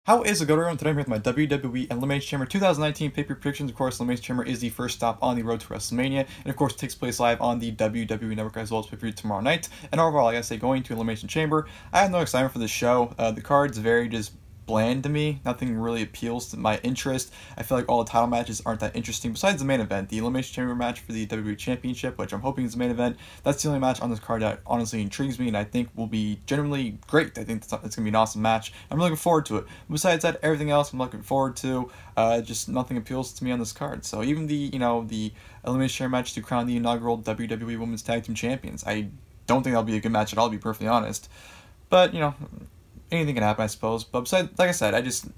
How is it going, everyone? Today I'm here with my WWE Elimination Chamber 2019 pay-per-view predictions. Of course, Elimination Chamber is the first stop on the road to WrestleMania, and of course it takes place live on the WWE Network as well as pay-per-view tomorrow night. And overall, like I say, going to Elimination Chamber, I have no excitement for the show. The card's very just bland to me. Nothing really appeals to my interest. I feel like all the title matches aren't that interesting besides the main event, the Elimination Chamber match for the WWE Championship, which I'm hoping is the main event. That's the only match on this card that honestly intrigues me and I think will be genuinely great. I think it's going to be an awesome match. I'm looking forward to it. Besides that, everything else I'm looking forward to. Just nothing appeals to me on this card. So even the Elimination Chamber match to crown the inaugural WWE Women's Tag Team Champions, I don't think that'll be a good match at all, to be perfectly honest. But, anything can happen, I suppose. But besides, like I said,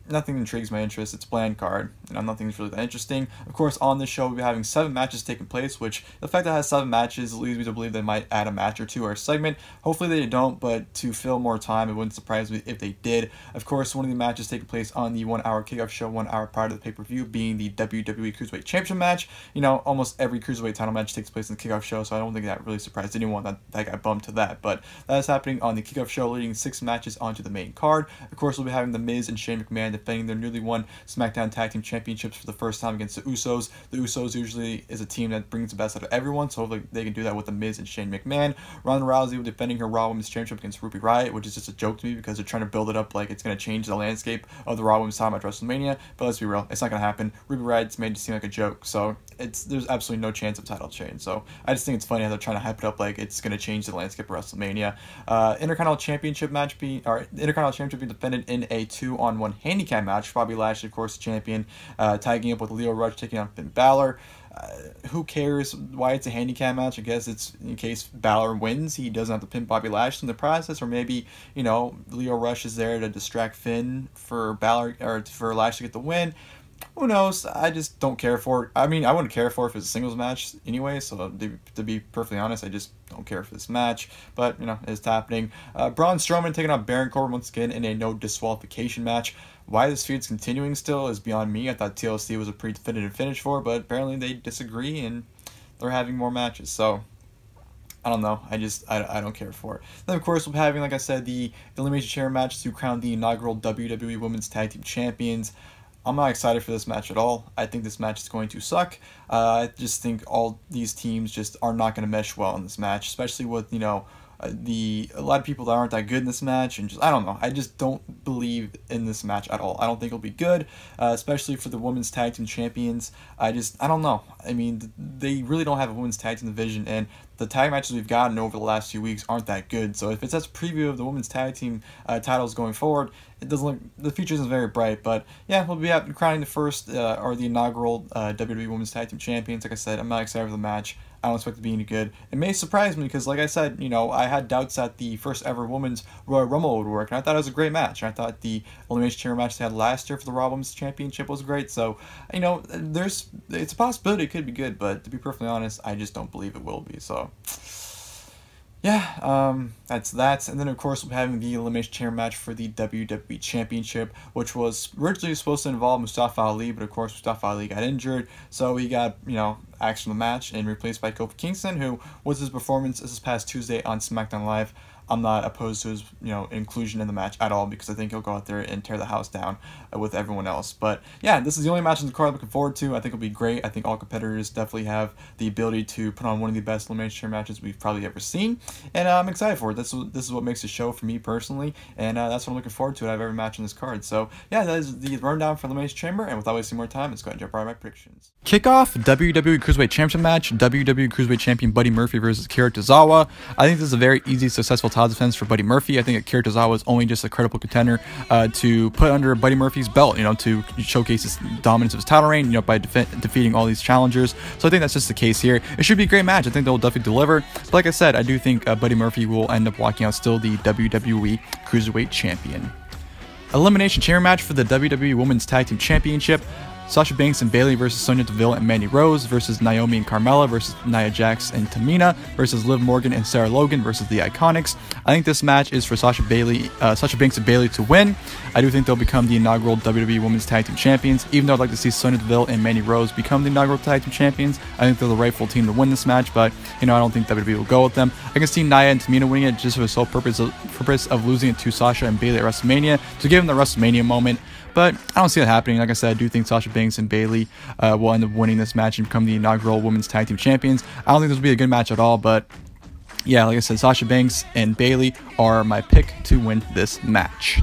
nothing intrigues my interest. It's a bland card. Nothing's really that interesting. Of course, on this show, we'll be having 7 matches taking place, which the fact that it has 7 matches leads me to believe they might add a match or two or a segment. Hopefully they don't, but to fill more time, it wouldn't surprise me if they did. Of course, one of the matches taking place on the 1-hour kickoff show, 1 hour prior to the pay-per-view, being the WWE Cruiserweight Championship match. Almost every Cruiserweight title match takes place in the kickoff show, so I don't think that really surprised anyone that got bumped to that. But that is happening on the kickoff show, leading 6 matches onto the main card. Of course, we'll be having The Miz and Shane McMahon defending their newly won SmackDown Tag Team Championships for the first time against the Usos. The Usos usually is a team that brings the best out of everyone, so hopefully they can do that with The Miz and Shane McMahon. Ronda Rousey will be defending her Raw Women's Championship against Riott, which is just a joke to me because they're trying to build it up like it's going to change the landscape of the Raw Women's title match at WrestleMania, but let's be real, it's not going to happen. Riott's made to seem like a joke, so there's absolutely no chance of title change. So I just think it's funny how they're trying to hype it up like it's going to change the landscape of WrestleMania. Intercontinental Championship being defended in a 2-on-1 handicap match. Bobby Lashley, of course, the champion, tagging up with Riott taking on Finn Bálor. Who cares why it's a handicap match? I guess it's in case Bálor wins, he doesn't have to pin Bobby Lashley in the process, or maybe, Riott is there to distract Finn for Bálor, or for Lashley to get the win. Who knows? I just don't care for it. I mean, I wouldn't care for it if it's a singles match anyway, so to be perfectly honest, I just don't care for this match. But, it's happening. Braun Strowman taking on Baron Corbin once again in a no disqualification match. Why this feud's continuing still is beyond me. I thought TLC was a pretty definitive finish for it, but apparently they disagree and they're having more matches. So I don't know. I don't care for it. Then, of course, we'll be having, like I said, the Elimination Chamber match to crown the inaugural WWE Women's Tag Team Champions. I'm not excited for this match at all. I think this match is going to suck. I just think all these teams just are not going to mesh well in this match, especially with, a lot of people that aren't that good in this match, and I don't know. I just don't believe in this match at all. I don't think it'll be good, especially for the Women's Tag Team Champions. I don't know. I mean, they really don't have a Women's Tag Team division, and the tag matches we've gotten over the last few weeks aren't that good. So if it's just a preview of the Women's Tag Team titles going forward, it doesn't look, the future isn't very bright. But yeah, we'll be crowning the first or the inaugural WWE Women's Tag Team Champions. Like I said, I'm not excited for the match. I don't expect it to be any good. It may surprise me because, like I said, I had doubts that the first ever Women's Royal Rumble would work, and I thought it was a great match. And I thought the Elimination Chamber match they had last year for the Raw Women's Championship was great. So, it's a possibility it could be good, but to be perfectly honest, I just don't believe it will be. So, yeah, that's that. And then, of course, we'll be having the Elimination Chamber match for the WWE Championship, which was originally supposed to involve Mustafa Ali, but of course Mustafa Ali got injured, so he got, axed from the match and replaced by Kofi Kingston, who was his performance this past Tuesday on SmackDown Live. I'm not opposed to his, inclusion in the match at all because I think he'll go out there and tear the house down with everyone else. But yeah, this is the only match in the card I'm looking forward to. I think it'll be great. I think all competitors definitely have the ability to put on one of the best Elimination Chamber matches we've probably ever seen, and I'm excited for it. This is what makes the show for me personally, and that's what I'm looking forward to out of every match on this card. So yeah, that is the rundown for Elimination Chamber, and without wasting more time, let's go ahead and jump right into my predictions. Kickoff WWE Cruiserweight Championship match. WWE Cruiserweight Champion Buddy Murphy versus Akira Tozawa. I think this is a very easy, successful title defense for Buddy Murphy. I think Akira Tozawa is only just a credible contender to put under Buddy Murphy's belt, to showcase his dominance of his title reign, by defeating all these challengers. So I think that's just the case here. It should be a great match. I think they'll definitely deliver. But like I said, I do think Buddy Murphy will end up walking out still the WWE Cruiserweight Champion. Elimination Chamber match for the WWE Women's Tag Team Championship. Sasha Banks and Bayley versus Sonya Deville and Mandy Rose versus Naomi and Carmella versus Nia Jax and Tamina versus Liv Morgan and Sarah Logan versus the IIconics. I think this match is for Sasha Banks and Bayley to win. I do think they'll become the inaugural WWE Women's Tag Team Champions, even though I'd like to see Sonya Deville and Mandy Rose become the inaugural Tag Team Champions. I think they're the rightful team to win this match, but I don't think WWE will go with them. I can see Nia and Tamina winning it just for the sole purpose of losing it to Sasha and Bayley at WrestleMania, to give them the WrestleMania moment. But I don't see that happening. Like I said, I do think Sasha Banks and Bayley will end up winning this match and become the inaugural Women's Tag Team Champions. I don't think this will be a good match at all, but yeah, like I said, Sasha Banks and Bayley are my pick to win this match.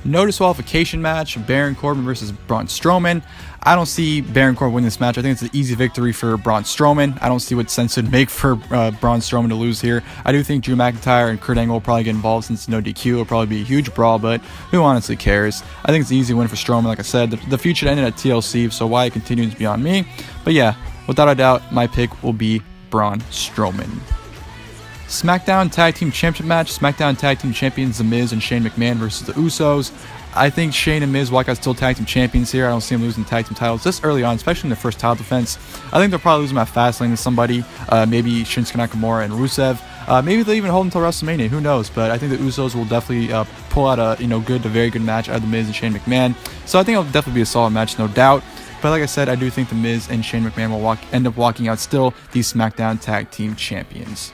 No disqualification match, Baron Corbin versus Braun Strowman. I don't see Baron Corbin winning this match. I think it's an easy victory for Braun Strowman. I don't see what sense it would make for Braun Strowman to lose here. I do think Drew McIntyre and Kurt Angle will probably get involved since no DQ. It'll probably be a huge brawl, but who honestly cares? I think it's an easy win for Strowman. Like I said, the feud ended at TLC, so why it continues beyond me. But yeah, without a doubt, my pick will be Braun Strowman. SmackDown Tag Team Championship match. SmackDown Tag Team Champions The Miz and Shane McMahon versus the Usos. I think Shane and Miz walk out still Tag Team Champions here. I don't see them losing Tag Team titles this early on, especially in their first title defense. I think they'll probably lose them at Fastlane to somebody, maybe Shinsuke Nakamura and Rusev. Maybe they'll even hold until WrestleMania. Who knows? But I think the Usos will definitely pull out a good to very good match out of The Miz and Shane McMahon. So I think it'll definitely be a solid match, no doubt. But like I said, I do think The Miz and Shane McMahon will end up walking out still the SmackDown Tag Team Champions.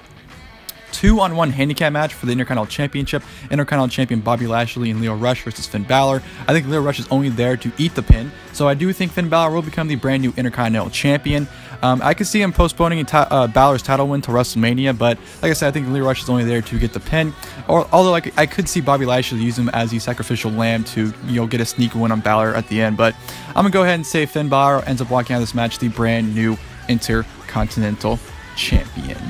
2-on-1 handicap match for the Intercontinental Championship. Intercontinental Champion Bobby Lashley and Lio Rush versus Finn Bálor. I think Lio Rush is only there to eat the pin, so I do think Finn Bálor will become the brand new Intercontinental Champion. I could see him postponing Balor's title win to WrestleMania, but like I said, I think Lio Rush is only there to get the pin. Although I could see Bobby Lashley use him as the sacrificial lamb to get a sneak win on Bálor at the end. But I'm gonna go ahead and say Finn Bálor ends up walking out of this match the brand new Intercontinental Champion.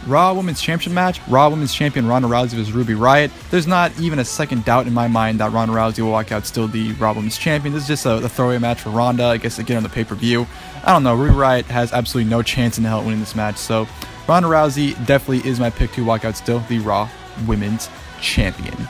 Raw Women's Championship match. Raw Women's Champion Ronda Rousey vs Ruby Riott. There's not even a second doubt in my mind that Ronda Rousey will walk out still the Raw Women's Champion. This is just a throwaway match for Ronda, I guess, to get on the pay-per-view. I don't know. Ruby Riott has absolutely no chance in hell winning this match. So Ronda Rousey definitely is my pick to walk out still the Raw Women's Champion.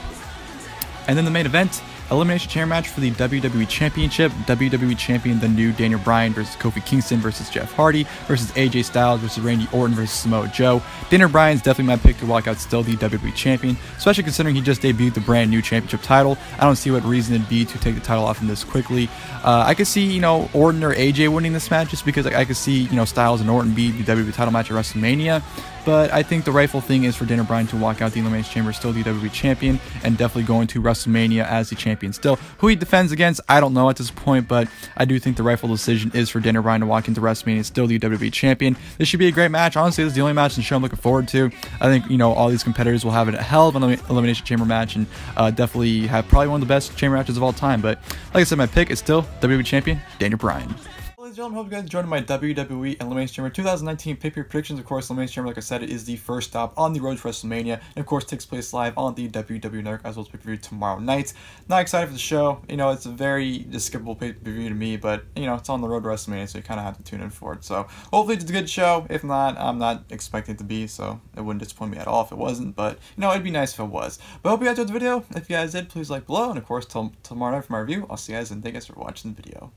And then the main event, Elimination Chamber match for the WWE Championship. WWE Champion, the new Daniel Bryan versus Kofi Kingston versus Jeff Hardy versus AJ Styles versus Randy Orton versus Samoa Joe. Daniel Bryan's definitely my pick to walk out still the WWE Champion, especially considering he just debuted the brand new championship title. I don't see what reason it'd be to take the title off him this quickly. I could see, Orton or AJ winning this match just because I could see, Styles and Orton beat the WWE title match at WrestleMania. But I think the rightful thing is for Daniel Bryan to walk out the Elimination Chamber still the WWE Champion and definitely going to WrestleMania as the champion still. Who he defends against, I don't know at this point, but I do think the rightful decision is for Daniel Bryan to walk into WrestleMania still the WWE Champion. This should be a great match. Honestly, this is the only match in the show I'm looking forward to. I think, all these competitors will have a hell of an Elimination Chamber match and definitely have probably one of the best chamber matches of all time. But like I said, my pick is still WWE Champion Daniel Bryan. Ladies and gentlemen, hope you guys enjoyed my WWE Elimination Chamber 2019 pay-per-view predictions. Of course, Elimination Chamber, like I said, it is the first stop on the road to WrestleMania, and of course takes place live on the WWE Network as well as pay-per-view tomorrow night. Not excited for the show. It's a very skippable pay-per-view to me, but it's on the road to WrestleMania, so you kind of have to tune in for it. So hopefully it's a good show. If not, I'm not expecting it to be, so it wouldn't disappoint me at all if it wasn't. But it'd be nice if it was. But I hope you guys enjoyed the video. If you guys did, please like below, and of course, till tomorrow night for my review. I'll see you guys, and thank you guys for watching the video.